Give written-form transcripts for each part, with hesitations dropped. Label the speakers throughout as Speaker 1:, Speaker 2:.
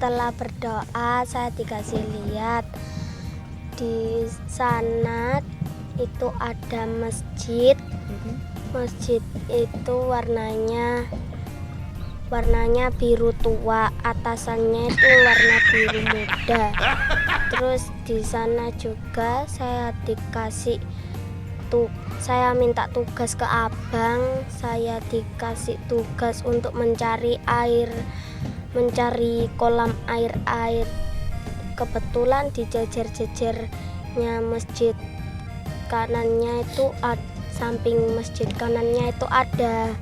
Speaker 1: Setelah berdoa, saya dikasih lihat di sana itu ada masjid. Masjid itu warnanya biru tua, atasannya itu warna biru muda. Terus di sana juga saya minta tugas ke abang. Saya dikasih tugas untuk mencari kolam air. Kebetulan di jejer-jejernya masjid kanannya itu samping masjid kanannya itu ada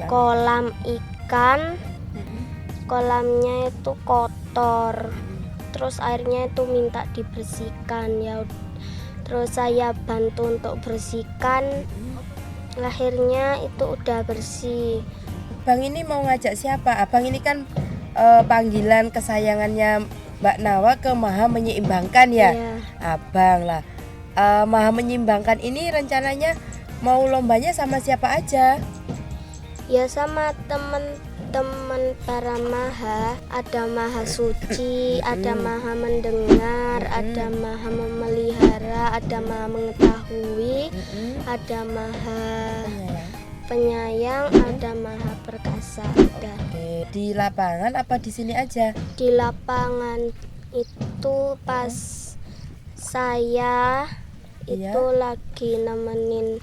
Speaker 1: kolam ikan. Kolamnya itu kotor, terus airnya itu minta dibersihkan ya. Terus saya bantu untuk bersihkan, akhirnya itu udah bersih.
Speaker 2: Bang ini mau ngajak siapa? Abang ini kan panggilan kesayangannya Mbak Nawa ke Maha Menyeimbangkan ya.
Speaker 1: Iya.
Speaker 2: Abang lah. Maha Menyeimbangkan ini rencananya mau lombanya sama siapa aja?
Speaker 1: Ya sama teman-teman para maha. Ada maha suci, ada maha mendengar, ada maha memelihara, ada maha mengetahui, ada maha penyayang, ada maha perkasa.
Speaker 2: Oke, di lapangan apa di sini aja?
Speaker 1: Di lapangan itu pas saya itu lagi nemenin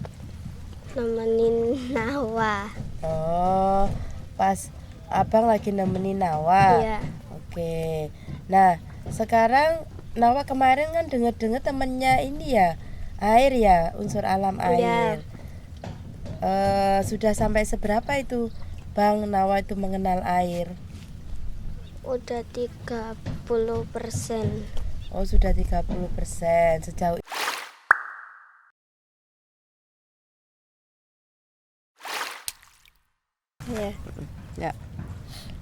Speaker 1: Nawa.
Speaker 2: Oh, pas abang lagi nemenin Nawa.
Speaker 1: Iya.
Speaker 2: Oke. Nah, sekarang Nawa kemarin kan dengar-dengar temennya ini ya, air ya, unsur alam air. Sudah sampai seberapa itu Bang Nawa itu mengenal air?
Speaker 1: Udah 30%.
Speaker 2: Oh, sudah 30% sejauh
Speaker 1: ya.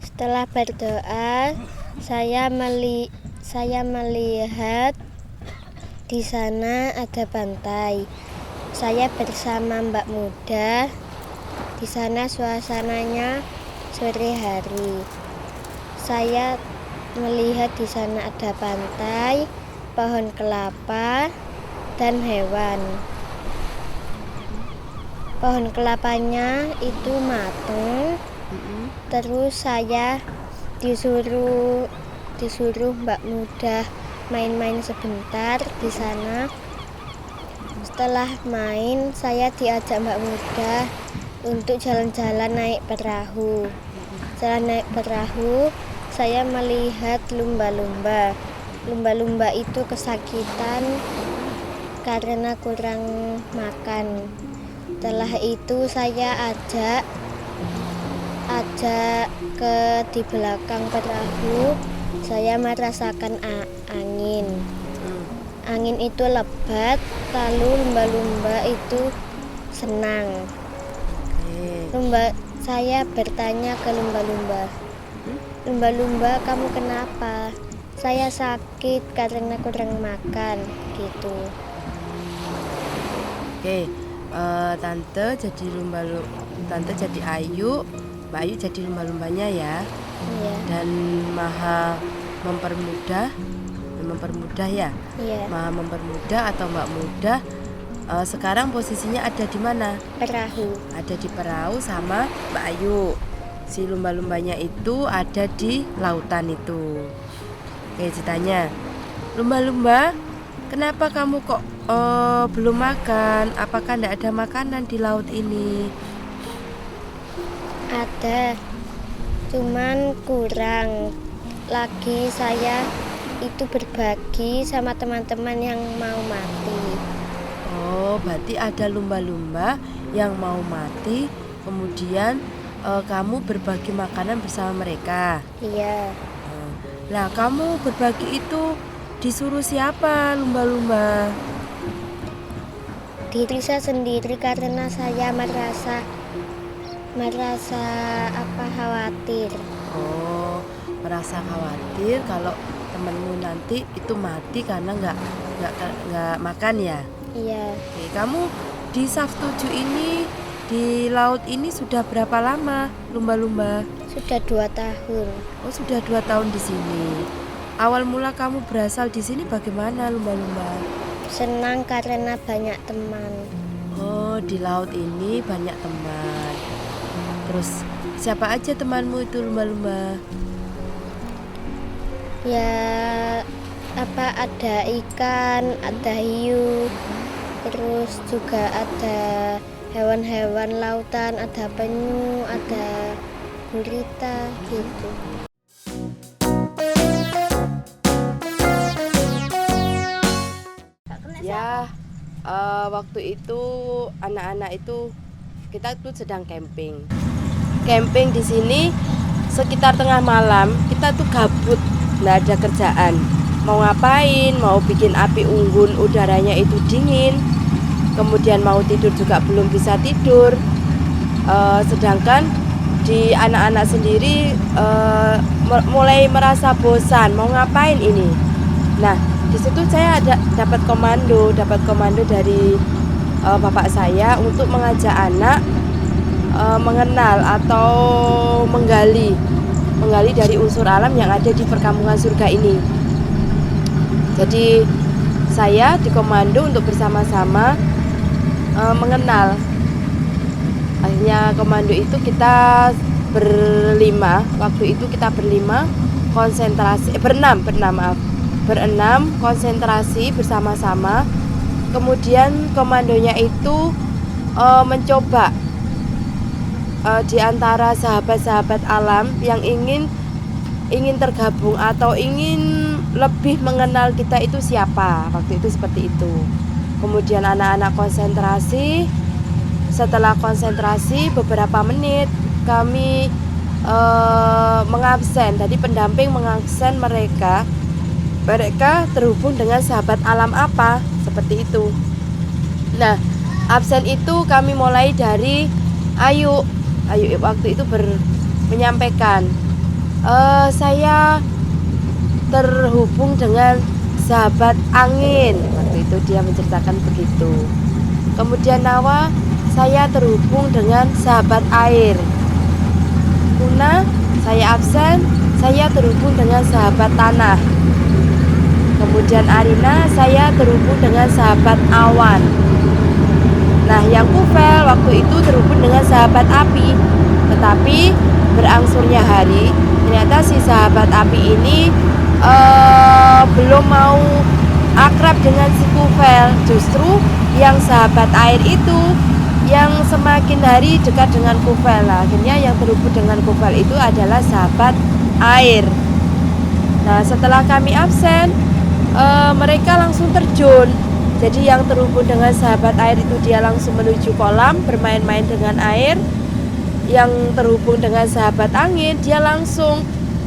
Speaker 1: Setelah berdoa, saya melihat di sana ada pantai. Saya bersama Mbak Muda. Di sana suasananya sore hari. Saya melihat di sana ada pantai, pohon kelapa, dan hewan. Pohon kelapanya itu matang. Terus saya disuruh Mbak Muda main-main sebentar di sana. Setelah main, saya diajak Mbak Muda untuk jalan-jalan naik perahu. Setelah naik perahu, saya melihat lumba-lumba. Lumba-lumba itu kesakitan karena kurang makan. Setelah itu saya ajak di belakang perahu. Saya merasakan angin. Angin itu lebat, lalu lumba-lumba itu senang. Saya bertanya ke lumba-lumba, "Lumba-lumba, kamu kenapa?" "Saya sakit karena kurang makan," gitu.
Speaker 2: Oke, tante jadi Ayu, Mbak Ayu jadi lumba-lumbanya ya.
Speaker 1: Iya.
Speaker 2: Dan Maha mempermudah ya.
Speaker 1: Iya.
Speaker 2: Maha mempermudah atau Mbak Muda sekarang posisinya ada di mana?
Speaker 1: Perahu.
Speaker 2: Ada di perahu sama Mbak Ayu. Si lumba-lumbanya itu ada di lautan itu. Oke, ditanya, lumba-lumba, kenapa kamu kok belum makan? Apakah tidak ada makanan di laut ini?
Speaker 1: Ada, cuman kurang. Lagi saya itu berbagi sama teman-teman yang mau mati.
Speaker 2: Oh, berarti ada lumba-lumba yang mau mati, kemudian kamu berbagi makanan bersama mereka.
Speaker 1: Iya.
Speaker 2: Lah, kamu berbagi itu disuruh siapa, lumba-lumba?
Speaker 1: Diri saya sendiri karena saya merasa khawatir.
Speaker 2: Oh, merasa khawatir kalau temenmu nanti itu mati karena nggak makan ya?
Speaker 1: Iya.
Speaker 2: Oke, kamu di saf 7 ini Di laut ini sudah berapa lama lumba-lumba?
Speaker 1: Sudah 2 tahun.
Speaker 2: Oh, sudah 2 tahun di sini. Awal mula kamu berasal di sini bagaimana lumba-lumba?
Speaker 1: Senang karena banyak teman.
Speaker 2: Oh, di laut ini banyak teman. Terus siapa aja temanmu itu lumba-lumba?
Speaker 1: Ya ada ikan, ada hiu, terus juga ada hewan-hewan lautan, ada penyu, ada gurita gitu.
Speaker 2: Ya, waktu itu anak-anak itu kita tuh sedang camping. Camping di sini sekitar tengah malam, kita tuh gabut, nggak ada kerjaan. Mau ngapain? Mau bikin api unggun, udaranya itu dingin. Kemudian mau tidur juga belum bisa tidur. Sedangkan di anak-anak sendiri mulai merasa bosan. Mau ngapain ini? Nah, di situ saya dapat komando dari bapak saya untuk mengajak anak mengenal atau menggali dari unsur alam yang ada di perkampungan surga ini. Jadi saya dikomando untuk bersama-sama mengenal. Akhirnya komando itu kita berlima. Waktu itu kita berlima konsentrasi, berenam konsentrasi bersama-sama. Kemudian komandonya itu mencoba di antara sahabat-sahabat alam yang ingin tergabung atau ingin lebih mengenal kita itu siapa. Waktu itu seperti itu. Kemudian anak-anak konsentrasi. Setelah konsentrasi beberapa menit kami mengabsen. Tadi pendamping mengabsen mereka terhubung dengan sahabat alam apa, seperti itu. Nah, absen itu kami mulai dari Ayu waktu itu menyampaikan, saya terhubung dengan sahabat angin. Waktu itu dia menceritakan begitu. Kemudian Nawa, saya terhubung dengan sahabat air. Kuna, saya absen, saya terhubung dengan sahabat tanah. Kemudian Arina, saya terhubung dengan sahabat awan. Nah, yang Kufel waktu itu terhubung dengan sahabat api. Tetapi berangsurnya hari, ternyata si sahabat api ini belum mau akrab dengan si Kufel. Justru yang sahabat air itu yang semakin hari dekat dengan Kufel. Akhirnya yang terhubung dengan Kufel itu adalah sahabat air. Nah, setelah kami absen, mereka langsung terjun. Jadi yang terhubung dengan sahabat air itu dia langsung menuju kolam bermain-main dengan air. Yang terhubung dengan sahabat angin, dia langsung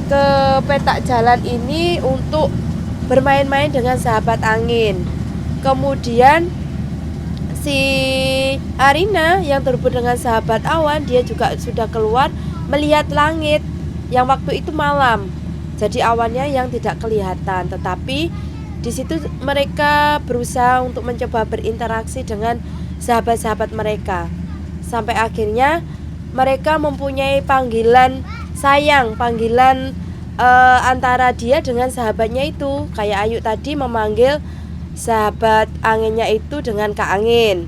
Speaker 2: ke petak jalan ini untuk bermain-main dengan sahabat angin. Kemudian si Arina yang terhubung dengan sahabat awan, dia juga sudah keluar melihat langit yang waktu itu malam. Jadi awannya yang tidak kelihatan, tetapi di situ mereka berusaha untuk mencoba berinteraksi dengan sahabat-sahabat mereka. Sampai akhirnya mereka mempunyai panggilan sayang, panggilan antara dia dengan sahabatnya itu. Kayak Ayu tadi memanggil sahabat anginnya itu dengan Kak Angin.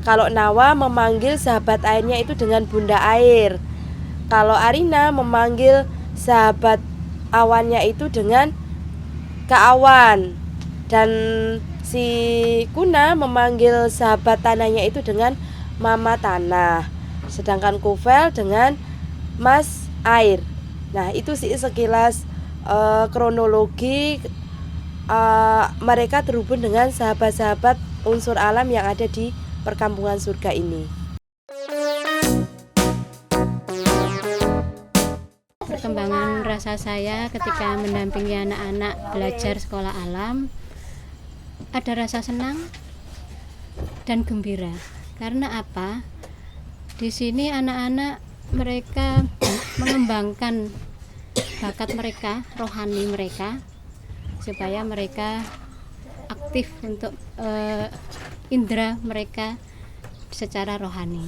Speaker 2: Kalau Nawa memanggil sahabat airnya itu dengan Bunda Air. Kalau Arina memanggil sahabat awannya itu dengan Kak Awan. Dan si Kuna memanggil sahabat tanahnya itu dengan Mama Tanah. Sedangkan Kufel dengan Mas Air. Nah, itu sih sekilas kronologi mereka terhubung dengan sahabat-sahabat unsur alam yang ada di perkampungan surga ini.
Speaker 3: Perkembangan rasa saya ketika mendampingi anak-anak belajar sekolah alam, ada rasa senang dan gembira. Karena apa? Di sini anak-anak mereka mengembangkan bakat mereka, rohani mereka, supaya mereka aktif untuk indera mereka secara rohani.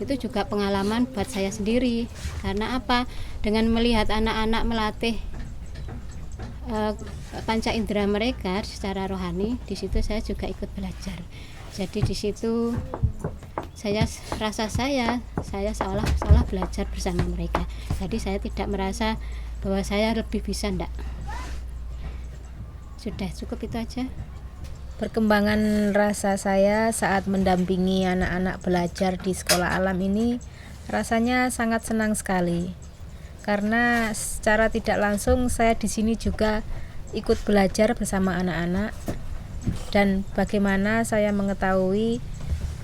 Speaker 3: itu juga pengalaman buat saya sendiri. Karena apa? Dengan melihat anak-anak melatih panca indera mereka secara rohani, di situ saya juga ikut belajar. Jadi di situ saya seolah belajar bersama mereka. Jadi saya tidak merasa bahwa saya lebih bisa, enggak. Sudah cukup itu aja.
Speaker 4: Perkembangan rasa saya saat mendampingi anak-anak belajar di sekolah alam ini rasanya sangat senang sekali. Karena secara tidak langsung saya di sini juga ikut belajar bersama anak-anak, dan bagaimana saya mengetahui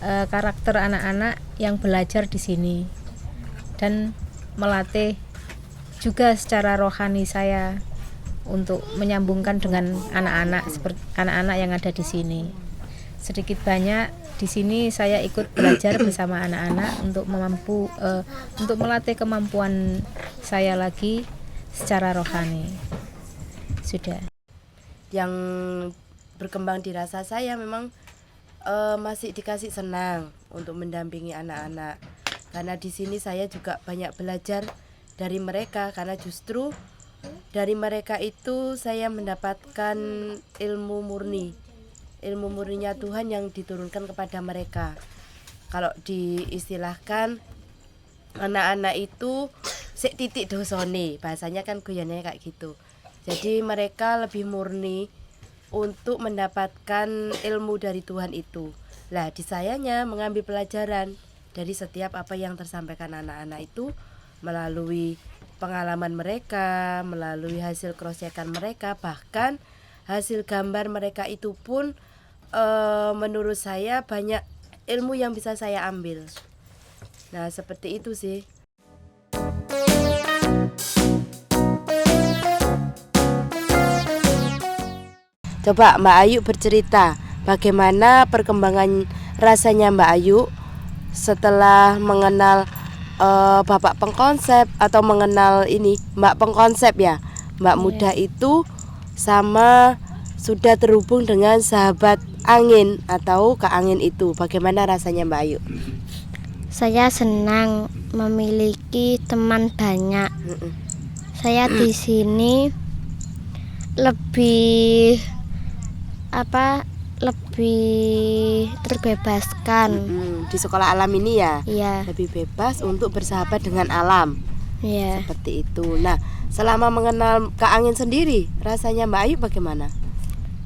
Speaker 4: karakter anak-anak yang belajar di sini, dan melatih juga secara rohani saya untuk menyambungkan dengan anak-anak seperti anak-anak yang ada di sini. Sedikit banyak di sini saya ikut belajar bersama anak-anak untuk melatih kemampuan saya lagi secara rohani. Sudah.
Speaker 2: Yang berkembang di rasa saya memang masih dikasih senang untuk mendampingi anak-anak. Karena di sini saya juga banyak belajar dari mereka, karena justru dari mereka itu saya mendapatkan ilmu murninya Tuhan yang diturunkan kepada mereka. Kalau diistilahkan, anak-anak itu sik titik dosone, bahasanya kan guyannya kayak gitu. Jadi mereka lebih murni untuk mendapatkan ilmu dari Tuhan itu. Lah, di sayanya mengambil pelajaran dari setiap apa yang tersampaikan anak-anak itu melalui pengalaman mereka, melalui hasil cross-check-an mereka, bahkan hasil gambar mereka itu pun menurut saya banyak ilmu yang bisa saya ambil. Nah, seperti itu sih. Coba Mbak Ayu bercerita bagaimana perkembangan rasanya Mbak Ayu setelah mengenal Bapak pengkonsep atau mengenal ini Mbak pengkonsep ya, Mbak muda itu, sama sudah terhubung dengan sahabat angin atau Kak Angin itu. Bagaimana rasanya Mbak Ayu?
Speaker 1: Saya senang memiliki teman banyak. Saya di sini lebih terbebaskan.
Speaker 2: Di sekolah alam ini ya,
Speaker 1: Iya.
Speaker 2: lebih bebas untuk bersahabat dengan alam.
Speaker 1: Iya.
Speaker 2: Seperti itu. Nah, selama mengenal Kak Angin sendiri, rasanya Mbak Ayu bagaimana?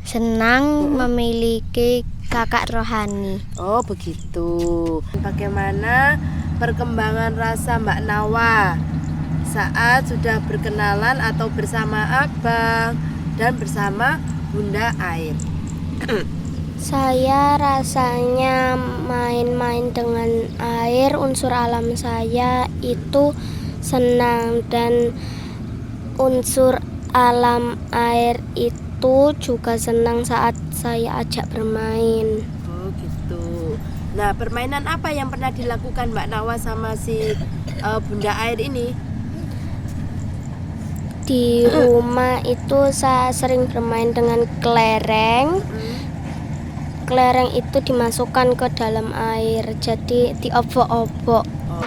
Speaker 1: Senang memiliki kakak rohani.
Speaker 2: Oh begitu. Bagaimana perkembangan rasa Mbak Nawa saat sudah berkenalan atau bersama Abang dan bersama Bunda Air?
Speaker 1: Saya rasanya main-main dengan air, unsur alam saya itu senang, dan unsur alam air itu juga senang saat saya ajak bermain.
Speaker 2: Oh gitu. Nah, permainan apa yang pernah dilakukan Mbak Nawa sama si Bunda Air ini?
Speaker 1: Di rumah itu saya sering bermain dengan kelereng. Kelereng itu dimasukkan ke dalam air, jadi diobok-obok.
Speaker 2: Oh.